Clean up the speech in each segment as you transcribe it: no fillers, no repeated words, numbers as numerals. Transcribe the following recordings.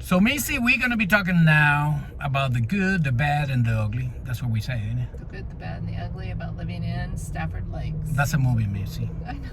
So, Macy, we're going to be talking now about the good, the bad, and the ugly. That's what we say, ain't it? The good, the bad, and the ugly about living in Stafford Lakes. That's a movie, Macy. I know.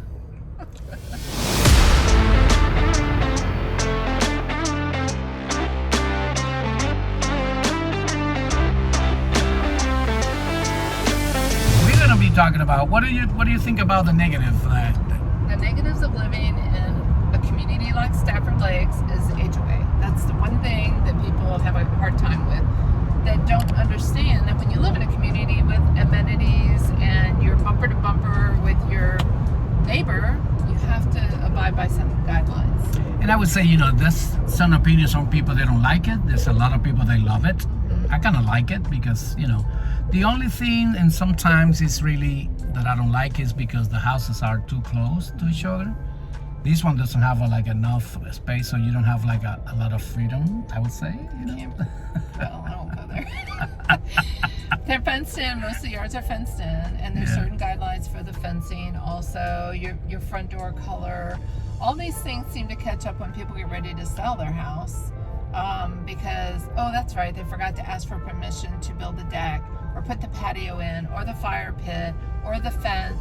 We're going to be talking about what do you think about the negative? The negatives of living in a community like Stafford Lakes is HOA. That's the one thing that people have a hard time with. That don't understand that when you live in a community with amenities and you're bumper to bumper with your neighbor, you have to abide by some guidelines. And I would say, there's some opinions on people that don't like it. There's a lot of people that love it. I kind of like it because, the only thing, and sometimes it's really that I don't like is because the houses are too close to each other. This one doesn't have enough space, so you don't have a lot of freedom, I would say. Well, I won't go there. They're fenced in. Most of the yards are fenced in, and there's certain guidelines for the fencing. Also, your front door color. All these things seem to catch up when people get ready to sell their house, because that's right, they forgot to ask for permission to build the deck, or put the patio in, or the fire pit, or the fence,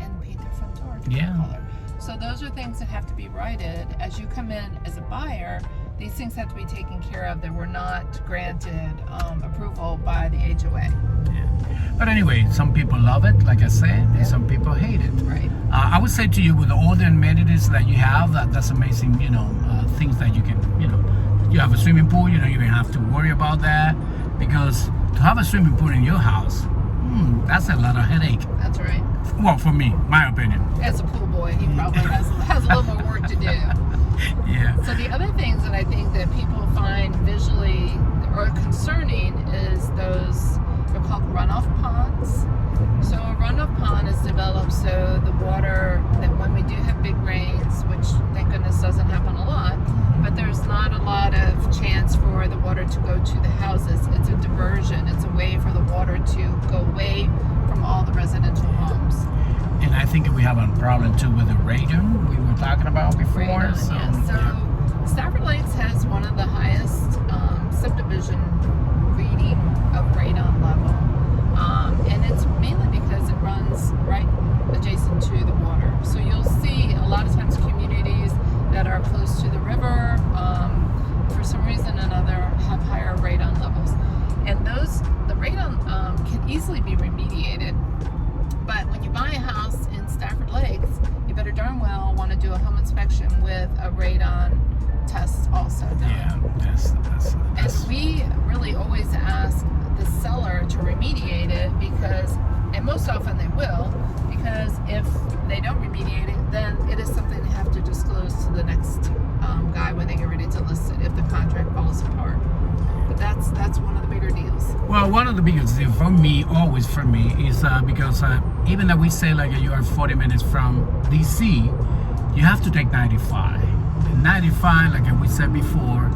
and paint their front door a different color. So those are things that have to be righted. As you come in as a buyer, these things have to be taken care of that were not granted approval by the HOA. Yeah. But anyway, some people love it, like I said, and some people hate it. Right. I would say to you, with all the amenities that you have, that's amazing, things that you can, you have a swimming pool, you don't even have to worry about that, because to have a swimming pool in your house, that's a lot of headache. That's right. Well, for me, my opinion. As a pool boy, he probably has a little more work to do. Yeah. So the other things that I think that people find visually or concerning is those, they're called runoff ponds. So a runoff pond is developed so the water, that when we do have big rains, which thank goodness doesn't happen a lot, but there's not a lot of chance for the water to go to the houses. It's a diversion. It's a way for the water to go away from all the residential homes. And I think we have a problem too with the radon we were talking about before. Radon, so Stafford Lakes has one of the highest subdivision reading of radon level. And it's mainly because it runs right adjacent to the water. So you'll see a lot of times communities that are close to the river, for some reason or another, have higher radon levels. And the radon can easily be remediated. But when you buy a house in Stafford Lakes, you better darn well want to do a home inspection with a radon test also done. Yeah, that's And we really always ask the seller to remediate it because, and most often they will, because if they don't remediate it, then it is something they have to disclose to the next guy when they get ready to list it if the contract falls apart. But that's one of the bigger deals. Well, one of the biggest deals always for me, is because even though we say you are 40 minutes from DC, you have to take 95. 95, like we said before,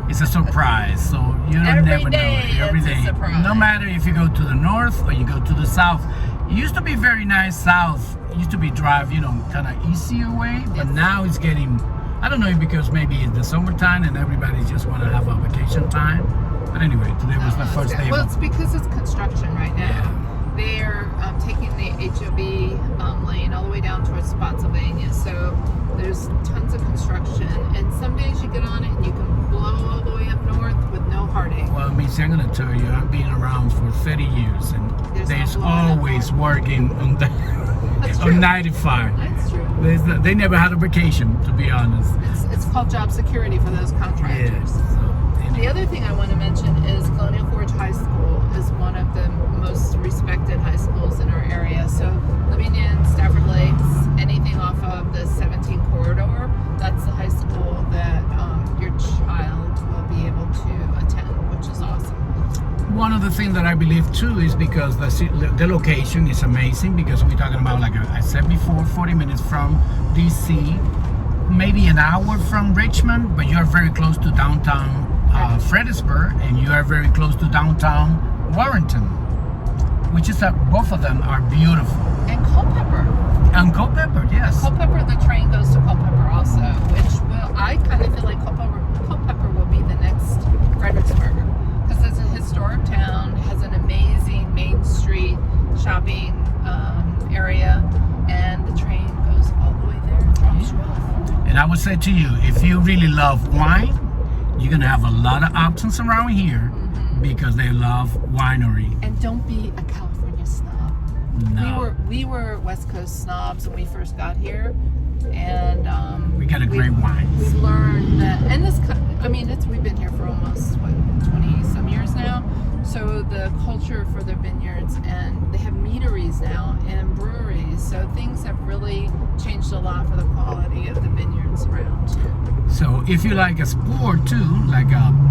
is a surprise. So you don't never know every day. No matter if you go to the north or you go to the south. It used to be very nice south. It used to be drive, kind of easier way, but now it's getting, I don't know, because maybe it's the summertime and everybody just want to have a vacation time. But anyway, today was the first day. Well, it's because it's construction right now. Yeah. They're taking the HOB lane all the way down towards Spotsylvania. So there's tons of construction. And some days you get on it and you can blow all the way up north with no heartache. Well, Missy, I'm going to tell you, I've been around for 30 years and there's always working on that. On 95. That's true. They never had a vacation, to be honest. It's called job security for those contractors. Yes. The other thing I want to mention is Colonial Forge High School is one of the most respected high schools in our area. So living in Stafford Lakes, anything off of the 17 corridor, that's the high school that your child will be able to attend, which is awesome. One of the things that I believe too is because the location is amazing, because we're talking about, like I said before, 40 minutes from DC, maybe an hour from Richmond, but you're very close to downtown Fredericksburg, and you are very close to downtown Warrenton, which is that both of them are beautiful. And Culpeper. And Culpeper, yes. Culpeper, the train goes to Culpeper also, which I kind of feel like Culpeper will be the next would say to you, if you really love wine, you're gonna have a lot of options around here because they love winery. And don't be a California snob. No. We were West Coast snobs when we first got here, and we got a great wine. We learned that, and we've been here for almost 20 some years now. So the culture for the vineyards, and they have meaderies now and breweries. So things have really changed a lot for the quality of the vineyards around. So if you like a sport too, like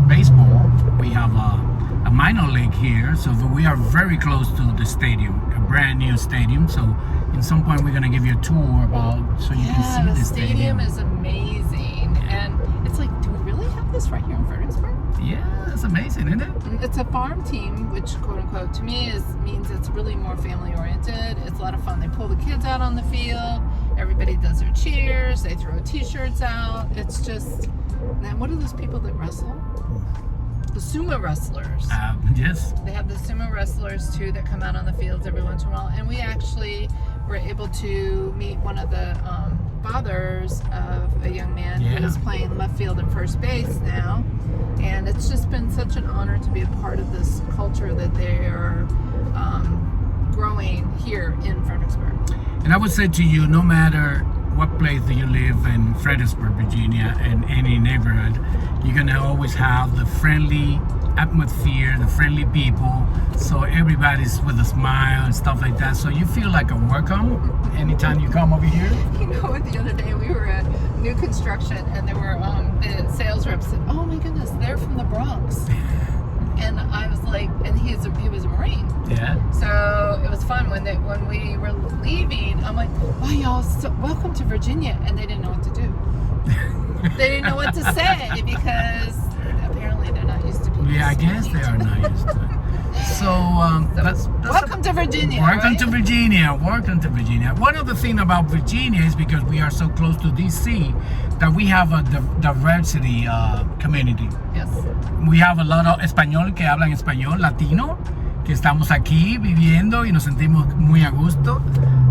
baseball, we have a minor league here. So we are very close to the stadium, a brand new stadium. So in some point we're gonna give you a tour so you can see the stadium. The stadium is amazing, and it's like, do we really have this right here in Fredericksburg? Yeah, it's amazing, isn't it? It's a farm team, which quote unquote to me means it's really more family oriented. It's a lot of fun. They pull the kids out on the field. Everybody does their cheers. They throw t-shirts out. It's just, then what are those people that wrestle? The sumo wrestlers. Yes. They have the sumo wrestlers too that come out on the fields every once in a while. And we actually were able to meet one of the fathers of a young man who is playing left field and first base now. And it's just been such an honor to be a part of this culture that they are growing here in Fredericksburg. And I would say to you, no matter what place that you live in Fredericksburg, Virginia, and any neighborhood, you're gonna always have the friendly atmosphere, the friendly people. So everybody's with a smile and stuff like that. So you feel like a welcome anytime you come over here. You know what? The other day we were at new construction, and there were the sales reps said, "Oh my goodness, they're from the Bronx." And I was like, and he was a Marine. Yeah. So it was fun when we were leaving. I'm like, "Wow, y'all, welcome to Virginia," and they didn't know what to do. They didn't know what to say because apparently they're not used to people. Yeah, I guess they are not used to it. So that's welcome to Virginia. Welcome to Virginia. Welcome to Virginia. One of the things about Virginia is because we are so close to DC that we have a diversity community. Yes. We have a lot of español que hablan español, latino, que estamos aquí viviendo y nos sentimos muy a gusto.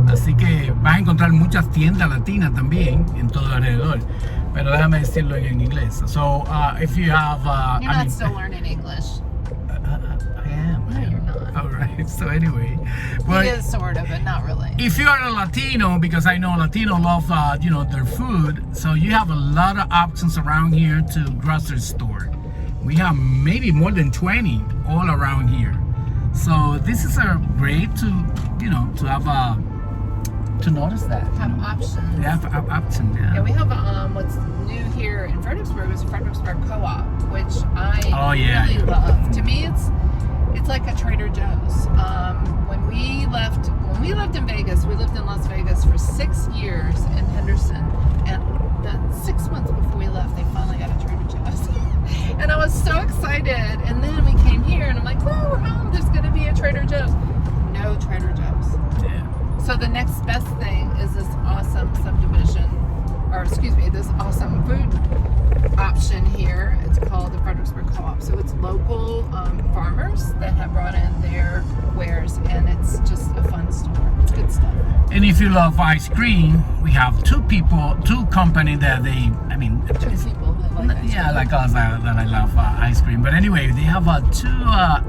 Así que vas a encontrar muchas tiendas latinas también en todo alrededor. Pero déjame decirlo en inglés. So if you have... You're not still learning English. I am. No, you're not. All right. So anyway, well, it is sort of, but not really. If you are a Latino, because I know Latino love their food, so you have a lot of options around here to grocery store. We have maybe more than 20 all around here. So this is a great to have to notice that. Have options. Yeah, have options. Yeah. Yeah, we have what's new here in Fredericksburg is Fredericksburg Co-op, which I really love. To me, it's like a Trader Joe's. When we lived in Vegas, we lived in Las Vegas for 6 years in Henderson, and then 6 months before we left, they finally got a Trader Joe's. And I was so excited. And then we came here, and I'm like, "Oh, we're home. There's going to be a Trader Joe's." No Trader Joe's. Yeah. So the next best thing is this awesome this awesome food option here. It's called the Fredericksburg Co-op. So it's local farmers that have brought in their wares, and it's just a fun store. It's good stuff. And if you love ice cream, we have two companies that two people that like ice cream. Yeah, like us that I love ice cream. But anyway, they have two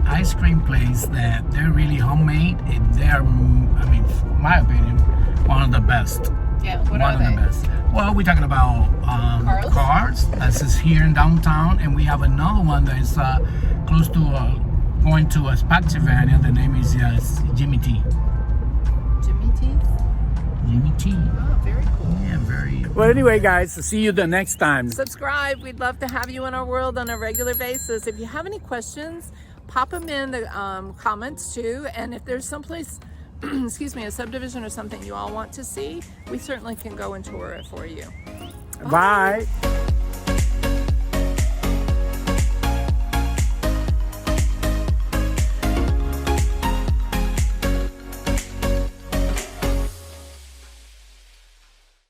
ice cream places that they're really homemade. And they're, in my opinion, one of the best. Yeah, what one are they? One of the best. Well, we're talking about Cars. This is here in downtown, and we have another one that is close to going to Spotsylvania. The name is Jimmy T. Jimmy T? Jimmy T. Oh, very cool. Yeah, very. Well, anyway, guys, see you the next time. Subscribe. We'd love to have you in our world on a regular basis. If you have any questions, pop them in the comments too. And if there's someplace, a subdivision or something you all want to see, we certainly can go and tour it for you. Bye.